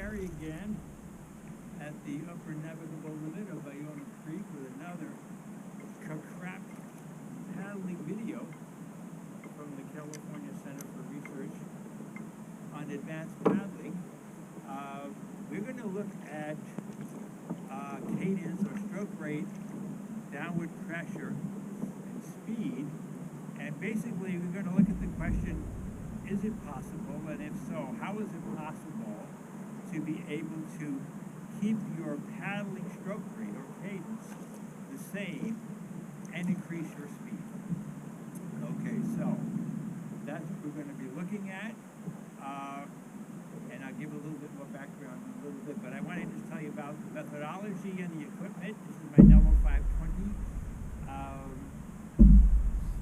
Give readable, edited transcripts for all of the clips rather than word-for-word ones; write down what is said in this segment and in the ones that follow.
Gary again at the upper navigable limit of Iona Creek with another crap paddling video from the California Center for Research on Advanced Paddling. We're going to look at cadence or stroke rate, downward pressure, and speed. And basically, we're going to look at the question, is it possible, and if so, how is it possible to be able to keep your paddling stroke rate or cadence the same and increase your speed? Okay, so that's what we're going to be looking at. And I'll give a little bit more background in a little bit, but I wanted to tell you about the methodology and the equipment. This is my Nello 520.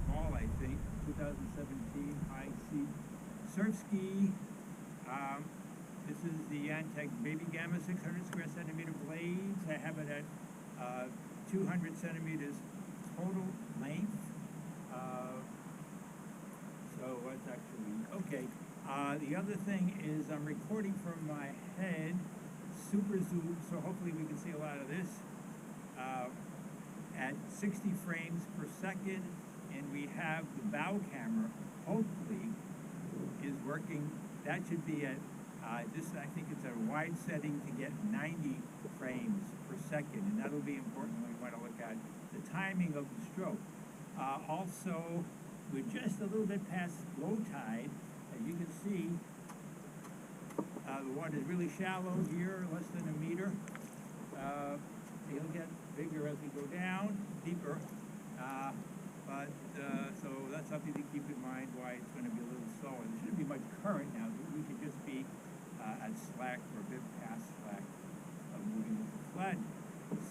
Small, I think, 2017 high seat surf ski. This is the Antec Baby Gamma 600 square centimeter blades. I have it at 200 centimeters total length. So that's actually okay. The other thing is I'm recording from my head, super zoom, so hopefully we can see a lot of this, at 60 frames per second, and we have the bow camera, hopefully, is working. That should be at, I think it's at a wide setting to get 90 frames per second, and that'll be important when we want to look at the timing of the stroke. Also, we're just a little bit past low tide. As you can see, the water is really shallow here, less than a meter. It'll get bigger as we go down, deeper. So that's something to keep in mind why it's going to be a little slower. There shouldn't be much current now. We should just be at slack or a bit past slack of moving with the flood.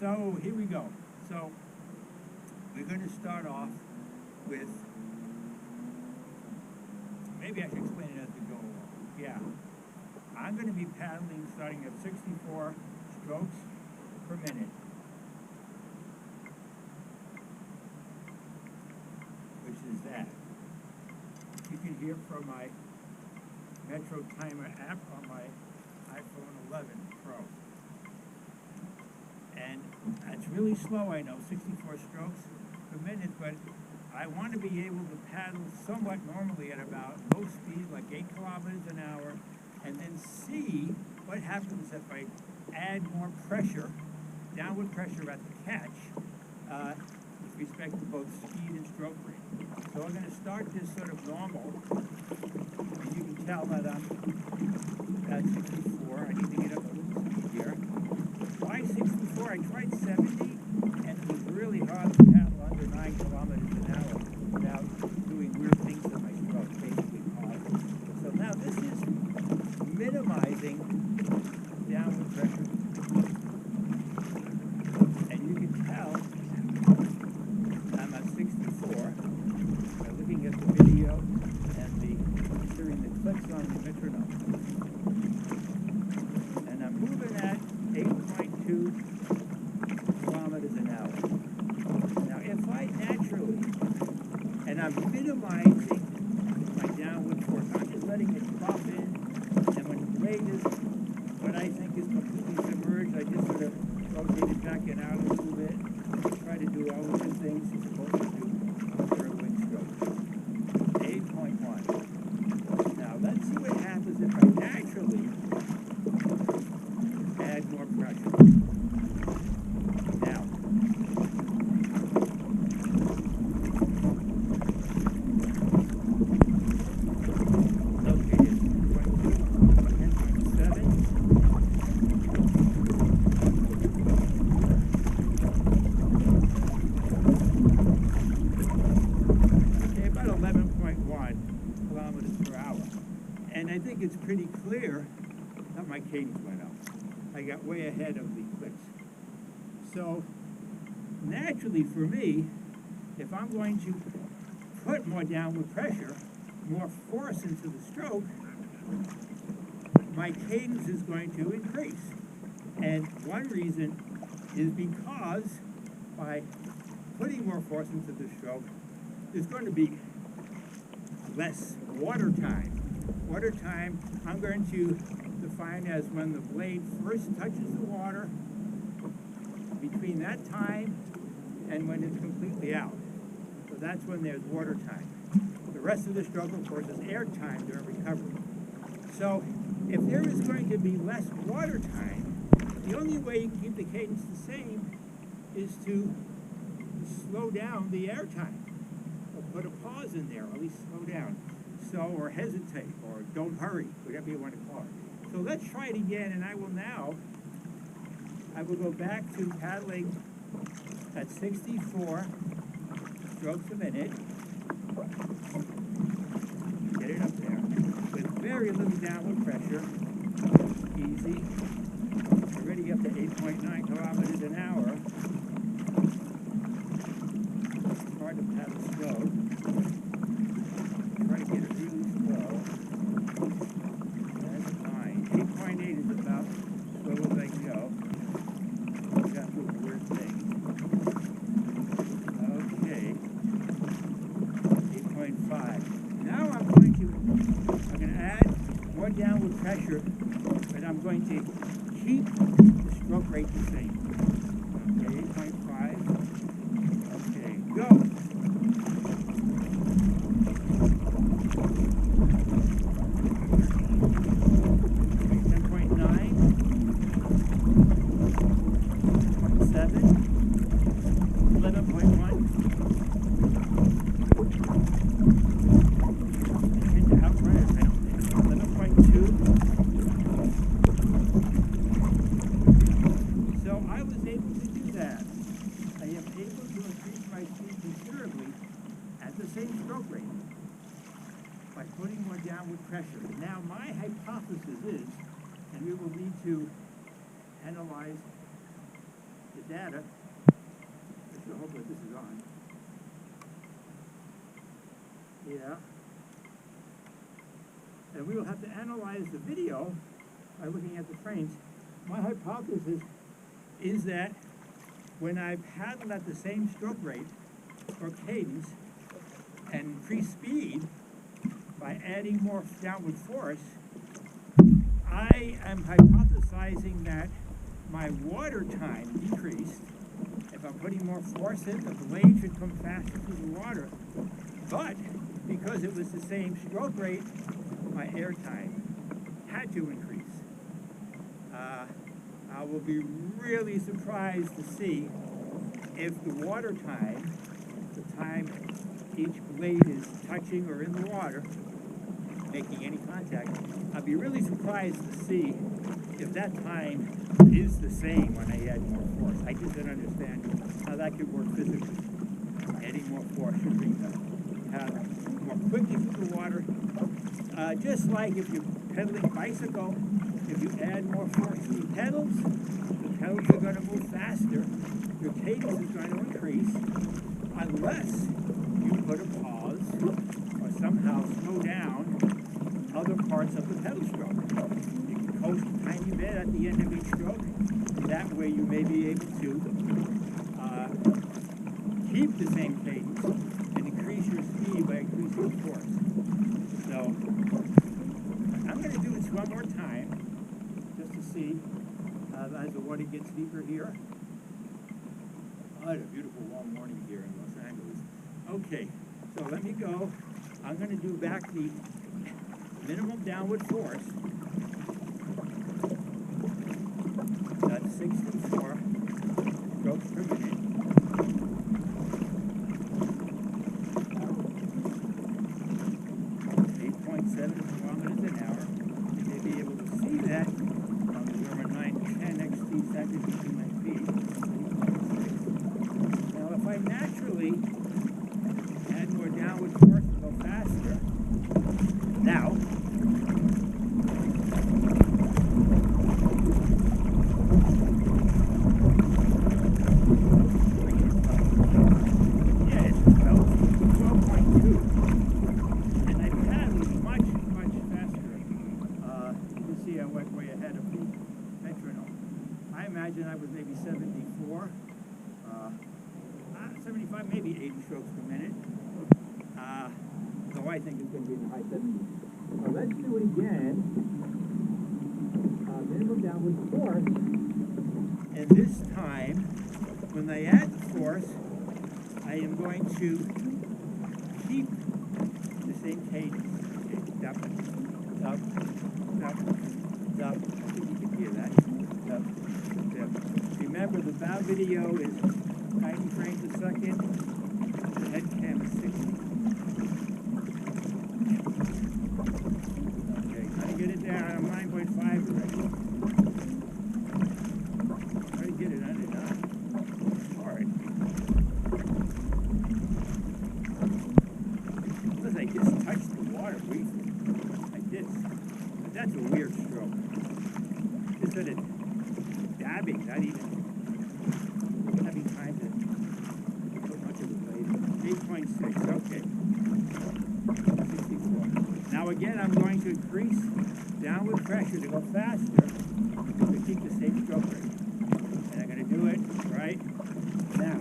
So here we go. So we're going to start off with, maybe I should explain it as we go along. Yeah. I'm going to be paddling starting at 64 strokes per minute, which is that. You can hear from my Metro Timer app on my iPhone 11 Pro. And that's really slow, I know, 64 strokes per minute, but I want to be able to paddle somewhat normally at about low speed, like 8 kilometers an hour, and then see what happens if I add more pressure, downward pressure at the catch, with respect to both speed and stroke rate. So I'm going to start this sort of normal, and you can tell that I'm at 64. I need to get up a little speed here. Why 64? I tried 70, and it was really hard to paddle under 9 kilometers an hour without doing weird things to my stroke, basically pausing. So now this is minimizing downward pressure. And you can tell I'm at 64 by looking at the video and hearing the clicks on the metronome. And I'm moving at 8.2 kilometers an hour. Now if I naturally, and I'm minimizing my downward force, I'm just letting it pop in, and when the blade is what I think is completely submerged, I just sort of rotate it back and out a little bit, try to do all of the things you're supposed to do for a wind stroke. 8.1. Now let's see what happens if I naturally add more pressure. Now, okay, it's 10.7. Okay, about 11.1 kilometers per hour. And I think it's pretty clear that my cadence went up. I got way ahead of the clicks. So naturally for me, if I'm going to put more downward pressure, more force into the stroke, my cadence is going to increase. And one reason is because by putting more force into the stroke, there's going to be less water time. Water time, I'm going to define as when the blade first touches the water, between that time and when it's completely out. So that's when there's water time. The rest of the stroke, of course, is air time during recovery. So if there is going to be less water time, the only way you can keep the cadence the same is to slow down the air time, or put a pause in there, or at least slow down. So, or hesitate, or don't hurry, whatever you want to call it. So let's try it again, and I will go back to paddling at 64 strokes a minute. Get it up there with very little downward pressure. Easy. Already up to 8.9 kilometers an hour. It's hard to paddle slow. Try to get it really slow. That's fine. 8.8 is about as slow as I can go. Got the weird thing. Okay. 8.5. Now I'm going to add more downward pressure, but I'm going to keep the stroke rate the same. Okay, 8.5. Okay, go. 10.9. 10.7. 11.1. Into outrun it, I don't think. 11.2. So I was able to do that. I am able to increase my speed considerably at the same stroke rate by putting more downward pressure. Now my hypothesis is, and we will need to analyze the data. I should hope that this is on. Yeah. And we will have to analyze the video by looking at the frames. My hypothesis is that when I paddle at the same stroke rate or cadence and increase speed by adding more downward force, I am hypothesizing that my water time decreased. If I'm putting more force in, the blade should come faster through the water. But because it was the same stroke rate, my air time had to increase. I will be really surprised to see if the water time, the time each blade is touching or in the water, making any contact, I'll be really surprised to see if that time is the same when I add more force. I just don't understand how that could work physically. Adding more force should bring the paddle more quickly through the water. Just like if you're pedaling a bicycle, if you add more force to the pedals are going to move faster, your cadence is going to increase, unless you put a pause or somehow slow down other parts of the pedal stroke. You can coast a tiny bit at the end of each stroke. That way you may be able to keep the same cadence and increase your speed by increasing the force. So I'm going to do this one more time just to see as the water gets deeper here. Oh, it's a beautiful warm morning here in Los Angeles. Okay, so let me go. I'm going to do back the minimum downward force. That's 64 strokes per minute. 8.7 kilometers an hour. You may be able to see that on the Warmer 910 XT seconds between my feet. Now, if I naturally add more downward force and go faster, now, yeah, it's 12.2. And I paddled much faster. You can see I went way ahead of the metronome. I imagine I was maybe 74, 75, maybe 80 strokes per minute. Though I think it's going to be in the high 70s. Well, let's do it again. Minimum downward force. And this time, when I add the force, I am going to keep the same cadence. Okay, up, up, up, up. I think you can hear that. Up, up. Remember, the bow video is 90 frames a second. The head cam is 60. Okay, try to get it down. I'm 9.5 already. Try to get it under 9. Hard. Unless I just touched the water briefly. Like this. But that's a weird stroke. Just that it's dabbing, not even having time to put much of the blade. 8.6, okay. 64. Now again, I'm going to increase downward pressure to go faster to keep the same stroke rate. And I'm going to do it right now.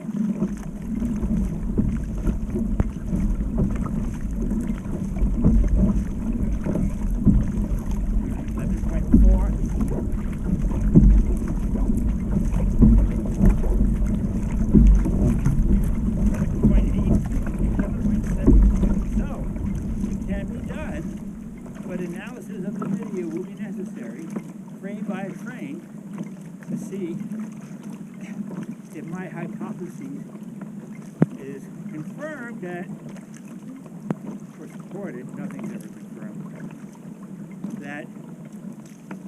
11.4. But analysis of the video will be necessary, frame by frame, to see if my hypothesis is confirmed that, or supported, nothing's ever confirmed, that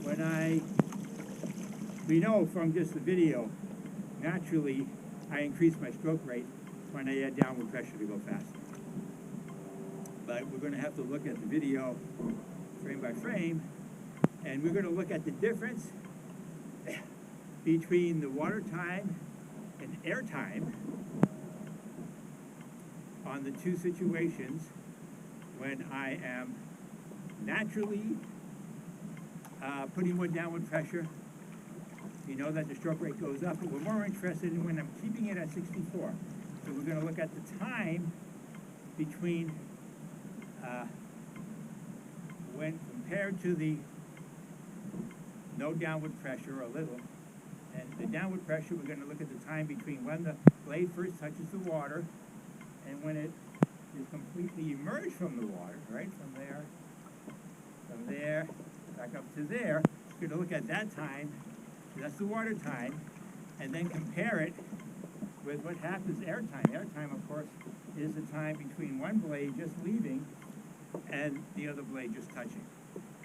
when we know from just the video, naturally I increase my stroke rate when I add downward pressure to go faster. But we're going to have to look at the video frame by frame, and we're going to look at the difference between the water time and air time on the two situations when I am naturally putting more downward pressure. You know that the stroke rate goes up, but we're more interested in when I'm keeping it at 64. So we're going to look at the time between when compared to the no downward pressure, or little, and the downward pressure, we're going to look at the time between when the blade first touches the water and when it is completely emerged from the water, right? From there, back up to there. We're going to look at that time, so that's the water time, and then compare it with what happens air time. Air time, of course, is the time between one blade just leaving and the other blade just touching.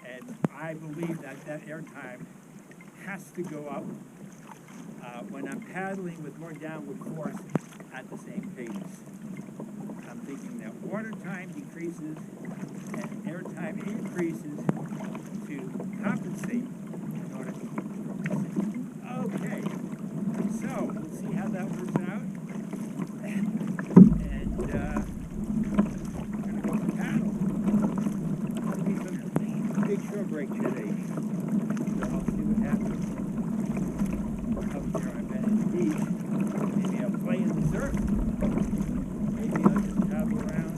And I believe that that air time has to go up when I'm paddling with more downward force at the same cadence. I'm thinking that water time decreases and air time increases to compensate in order to keep the stroke the same. Okay, so let's see how that works out. And we're going to go to paddle. That'll be some big shore break today. So I'll see what happens up there on Venice Beach. Maybe I'll play in the surf. Maybe I'll just paddle around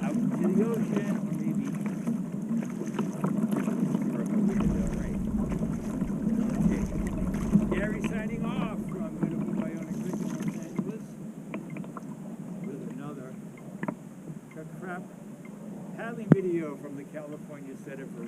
out to the ocean, or maybe okay. Gary signing off from beautiful Bionic Ridge, Los Angeles, with another crap paddling video from the California Center for